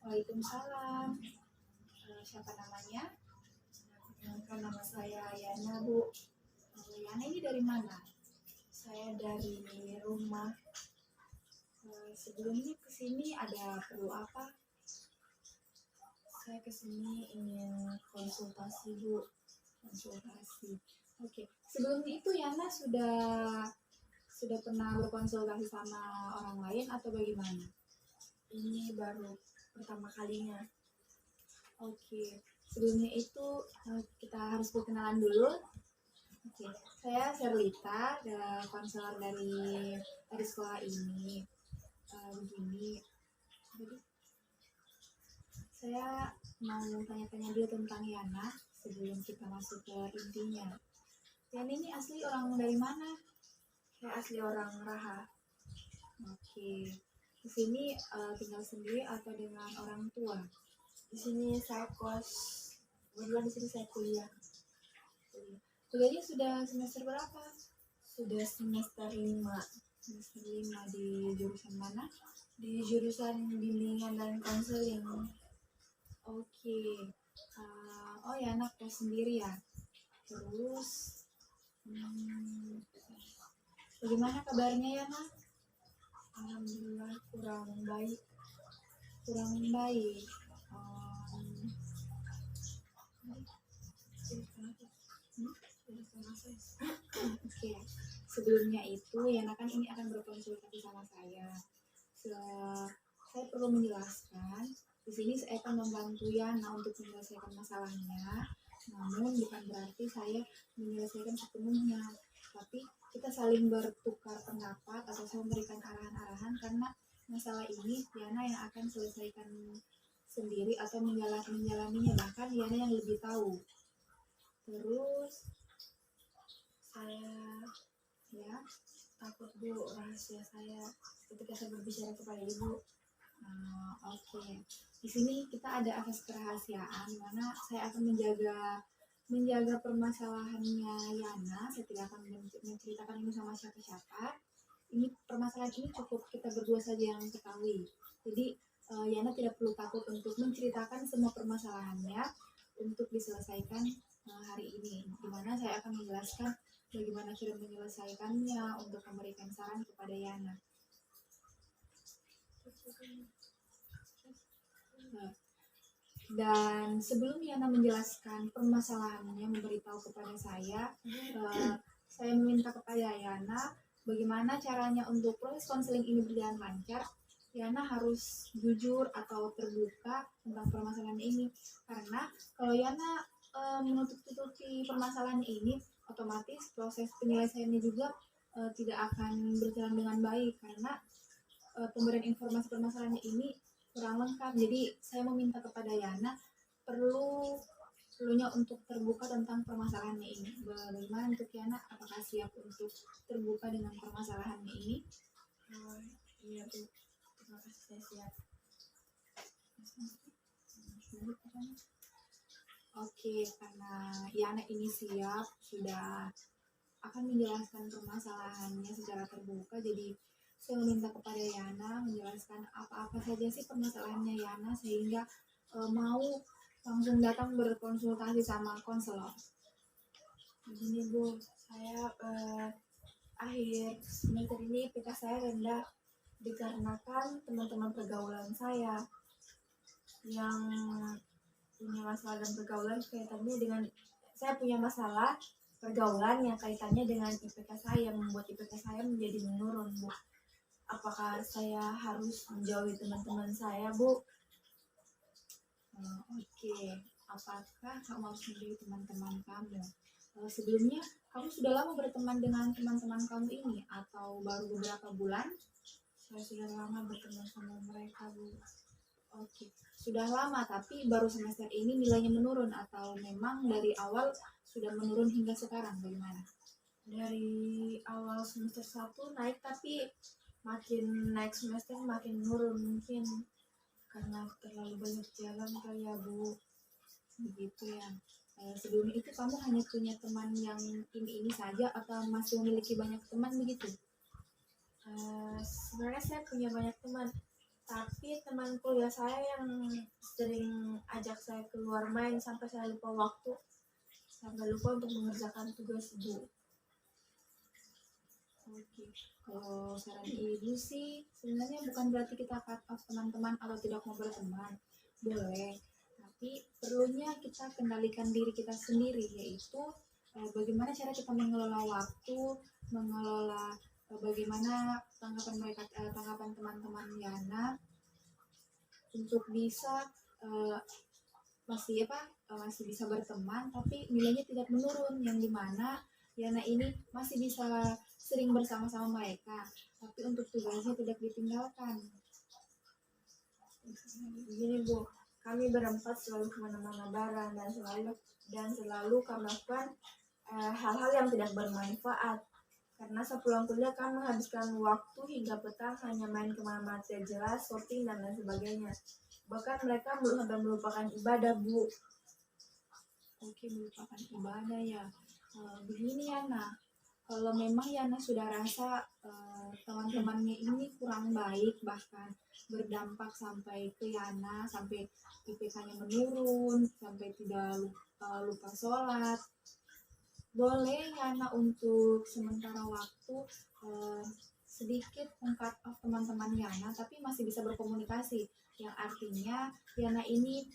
Waalaikumsalam. Siapa namanya? Perkenalkan, nama saya Yana, Bu. Yana ini dari mana? Saya dari rumah. Sebelumnya kesini ada perlu apa? Saya kesini ingin konsultasi, Bu. Konsultasi. Oke. Sebelumnya itu Yana sudah pernah berkonsultasi sama orang lain atau bagaimana? Ini baru pertama kalinya. Oke. Sebelumnya itu kita harus berkenalan dulu. Oke, saya Sherlita, konselor dari sekolah ini. Begini, jadi saya mau tanya-tanya dulu tentang Yana sebelum kita masuk ke intinya. Yana ini asli orang dari mana? Saya asli orang Raha. Oke, di sini tinggal sendiri atau dengan orang tua? Di sini saya kos. Kebetulan di sini saya kuliah. Kuliahnya sudah semester berapa? Sudah semester 5 Semester 5 di jurusan mana? di jurusan bimbingan dan konseling. Oke. Oh ya, anak kos sendiri ya. Terus bagaimana kabarnya ya, Nak? Alhamdulillah kurang baik. Kurang baik. Oke. Sebelumnya itu Yana kan ini akan berkonsultasi sama saya. Saya perlu menjelaskan. Di sini saya akan membantu Yana untuk menyelesaikan masalahnya. Namun bukan berarti saya menyelesaikan sepenuhnya. Tapi kita saling bertukar pendapat atau saya memberikan arahan-arahan karena masalah ini Yana yang akan selesaikan sendiri atau menjalaninya, bahkan Yana yang lebih tahu. Terus Saya ya takut, Bu, rahasia saya ketika saya berbicara kepada Ibu. Oke. Di sini kita ada asas kerahasiaan, mana saya akan menjaga permasalahannya Yana. Saya tidak akan menceritakan ini sama siapa-siapa. Ini permasalahan ini cukup kita berdua saja yang ketahui. Jadi Yana tidak perlu takut untuk menceritakan semua permasalahannya untuk diselesaikan hari ini. Dimana saya akan menjelaskan bagaimana cara menyelesaikannya untuk memberikan saran kepada Yana. Dan sebelum Yana menjelaskan permasalahannya, memberitahu kepada saya meminta kepada Yana bagaimana caranya untuk proses konseling ini berjalan lancar. Yana harus jujur atau terbuka tentang permasalahan ini, karena kalau Yana menutup-tutupi permasalahan ini, otomatis proses penyelesaiannya juga tidak akan berjalan dengan baik, karena pemberian informasi permasalahan ini kurang lengkap. Jadi saya meminta kepada Yana perlunya untuk terbuka tentang permasalahannya ini. Bagaimana untuk Yana, apakah siap untuk terbuka dengan permasalahannya ini? Iya, Bu. Terima kasih, saya siap. Oke, karena Yana ini siap, sudah akan menjelaskan permasalahannya secara terbuka, jadi saya meminta kepada Yana menjelaskan apa-apa saja sih permasalahannya Yana sehingga mau langsung datang berkonsultasi sama konselor. Begini, Bu, saya akhir semester ini IPK saya rendah dikarenakan teman-teman pergaulan saya yang punya masalah dan pergaulan kaitannya dengan saya punya masalah pergaulan yang kaitannya dengan IPK saya, membuat IPK saya menjadi menurun, Bu. Apakah saya harus menjauhi teman-teman saya, Bu? Oke. Apakah kamu harus menjadi teman-teman kamu? Sebelumnya kamu sudah lama berteman dengan teman-teman kamu ini atau baru beberapa bulan? Saya sudah lama berteman sama mereka, Bu. Oke, sudah lama tapi baru semester ini nilainya menurun atau memang dari awal sudah menurun hingga sekarang, bagaimana? Dari awal semester 1 naik, tapi makin naik semester makin menurun, mungkin karena terlalu banyak jalan kali ya, Bu. Begitu ya. Sebelum itu kamu hanya punya teman yang ini saja atau masih memiliki banyak teman begitu? Sebenarnya saya punya banyak teman, Tapi teman kuliah saya yang sering ajak saya keluar main sampai saya lupa waktu, sampai lupa untuk mengerjakan tugas Bu. Oke, kalau saran ibu sih sebenarnya bukan berarti kita cut off teman-teman atau tidak mau berteman, boleh. Tapi perlunya kita kendalikan diri kita sendiri, yaitu bagaimana cara kita mengelola waktu, mengelola bagaimana tanggapan teman-teman Yana untuk bisa masih bisa berteman, tapi nilainya tidak menurun, yang dimana Yana ini masih bisa sering bersama-sama mereka, tapi untuk tugasnya tidak ditinggalkan. Begini Bu, kami berempat selalu kemana-mana bareng dan selalu kami lakukan hal-hal yang tidak bermanfaat. Karena sepulang kuliah kami menghabiskan waktu hingga petang hanya main kemana-mana tidak jelas, shopping dan lain sebagainya. Bahkan mereka sampai melupakan ibadah Bu. Oke, merupakan ibadah ya. Begini Yana, kalau memang Yana sudah rasa teman-temannya ini kurang baik, bahkan berdampak sampai ke Yana, sampai IPK-nya menurun, sampai tidak lupa sholat, boleh Yana untuk sementara waktu sedikit meng-cut off teman-teman Yana, tapi masih bisa berkomunikasi, yang artinya Yana ini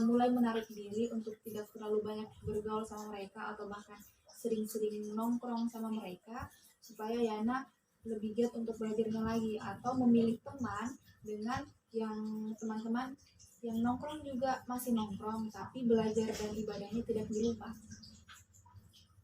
mulai menarik diri untuk tidak terlalu banyak bergaul sama mereka atau bahkan sering-sering nongkrong sama mereka, supaya Yana lebih giat untuk belajarnya lagi, atau memilih teman dengan yang teman-teman yang nongkrong juga masih nongkrong tapi belajar dan ibadahnya tidak dirubah.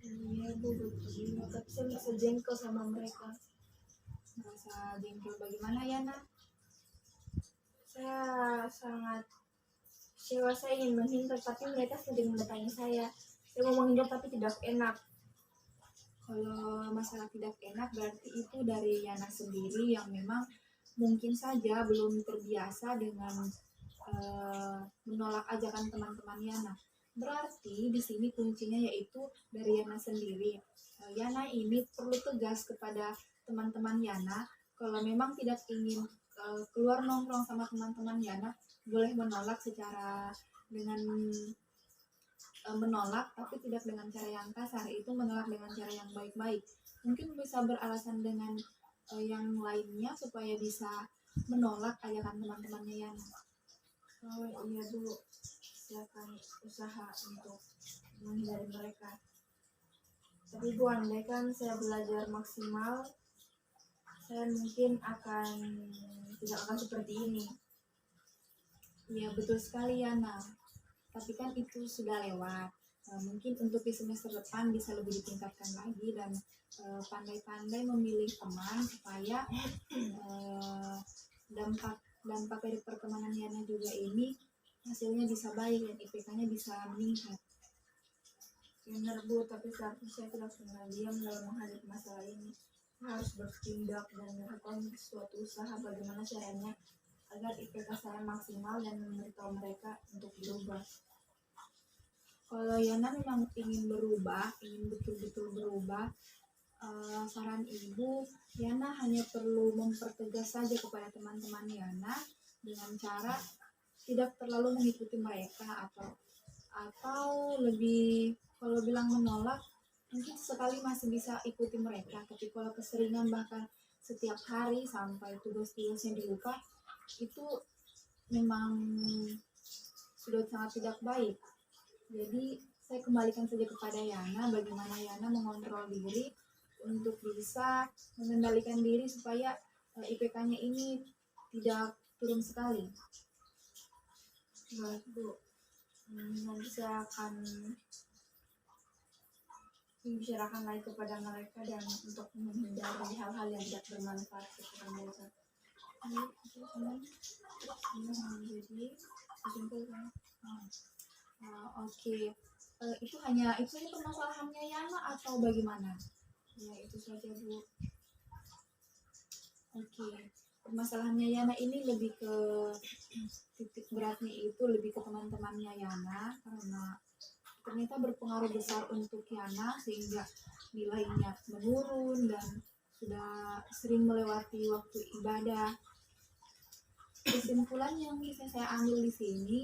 Iya Bu, betul. Tapi saya merasa jengkel sama mereka. Merasa jengkel bagaimana Yana? Saya sangat kecewa, saya ingin menghindar tapi mereka sering mendatangi saya. Saya mau menghindar tapi tidak enak. Kalau masalah tidak enak berarti itu dari Yana sendiri yang memang mungkin saja belum terbiasa dengan menolak ajakan teman-teman Yana. Berarti di sini kuncinya yaitu dari Yana sendiri. Yana ini perlu tegas kepada teman-teman Yana, kalau memang tidak ingin keluar nongkrong sama teman-teman Yana, boleh menolak secara dengan menolak, tapi tidak dengan cara yang kasar, itu menolak dengan cara yang baik-baik. Mungkin bisa beralasan dengan yang lainnya supaya bisa menolak ajakan teman-temannya Yana. Oh iya Bu, saya akan usaha untuk menghindari mereka. Tapi Bu, andai kan saya belajar maksimal, saya mungkin tidak akan seperti ini. Iya betul sekali Yana, tapi kan itu sudah lewat. Mungkin untuk di semester depan bisa lebih ditingkatkan lagi dan pandai-pandai memilih teman supaya dampak dari pertemanan Yana juga ini hasilnya bisa baik dan IPK-nya bisa meningkat. Benar Bu, tapi seharusnya saya tidak pernah diam dalam menghadapi masalah ini. Saya harus bertindak dan melakukan suatu usaha bagaimana caranya agar IPK saya maksimal dan memberitahu mereka untuk berubah. Kalau Yana memang ingin berubah, ingin betul-betul berubah, saran ibu, Yana hanya perlu mempertegas saja kepada teman-teman Yana dengan cara tidak terlalu mengikuti mereka, atau lebih, kalau bilang menolak mungkin sekali masih bisa ikuti mereka, tapi kalau keseringan bahkan setiap hari sampai tugas-tugasnya dilupa, itu memang sudah sangat tidak baik. Jadi saya kembalikan saja kepada Yana, bagaimana Yana mengontrol diri untuk bisa mengendalikan diri supaya IPK-nya ini tidak turun sekali. Baik Bu, nanti saya akan membicarakan lagi kepada mereka dan untuk menghindari hal-hal yang tidak bermanfaat kepada mereka. Jadi disimpulkan. Oke. Itu hanya permasalahannya Yana atau bagaimana? Ya itu saja Bu. Oke. Permasalahannya Yana ini lebih ke titik beratnya itu lebih ke teman-temannya Yana, karena ternyata berpengaruh besar untuk Yana sehingga nilainya menurun dan sudah sering melewati waktu ibadah. Kesimpulan yang bisa saya ambil di sini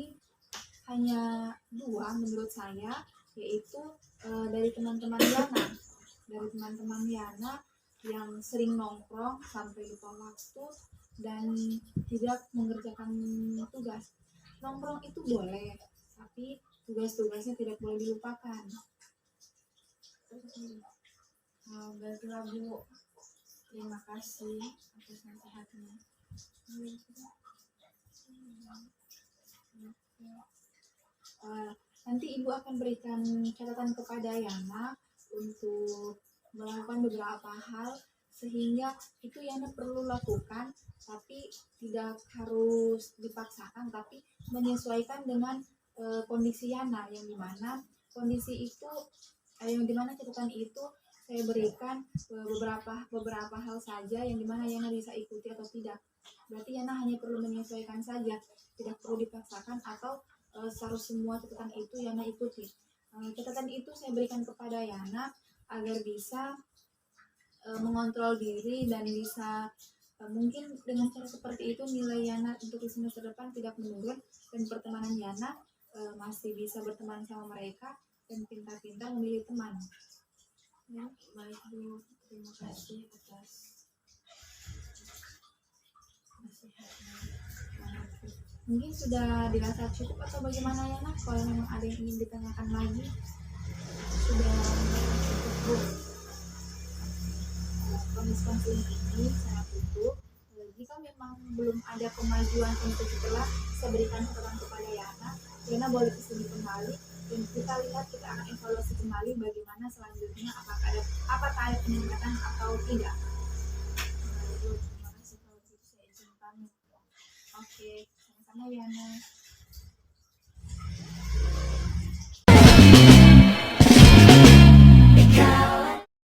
hanya dua menurut saya, yaitu dari teman-teman Yana yang sering nongkrong sampai lupa waktu dan tidak mengerjakan tugas. Nongkrong itu boleh, tapi tugas-tugasnya tidak boleh dilupakan. Baiklah Bu, terima kasih atas nasihatnya. Nanti Ibu akan berikan catatan kepada Yana untuk melakukan beberapa hal sehingga itu Yana perlu lakukan, tapi tidak harus dipaksakan, tapi menyesuaikan dengan kondisi Yana, yang dimana kondisi itu yang dimana catatan itu saya berikan beberapa hal saja yang dimana Yana bisa ikuti atau tidak. Berarti Yana hanya perlu menyesuaikan saja, tidak perlu dipaksakan atau harus semua catatan itu Yana ikuti. Catatan itu saya berikan kepada Yana agar bisa mengontrol diri dan bisa mungkin dengan cara seperti itu nilai Yana untuk di semester depan tidak menurun dan pertemanan Yana masih bisa berteman sama mereka dan pintar-pintar memilih teman. Ya, baik Bu, terima kasih atas nasihatnya. Mungkin sudah dirasa cukup atau bagaimana Yana? Kalau memang ada yang ingin ditanyakan lagi, sudah cukup Bu. Proses konseling ini saya tutup. Jika memang belum ada kemajuan untuk setelah saya berikan catatan kepada Yana boleh kesini kembali dan kita lihat, kita akan evaluasi kembali bagaimana selanjutnya, apakah ada peningkatan atau tidak. Terima kasih, kalau begitu saya izin pamit. Oke, sama-sama Yana.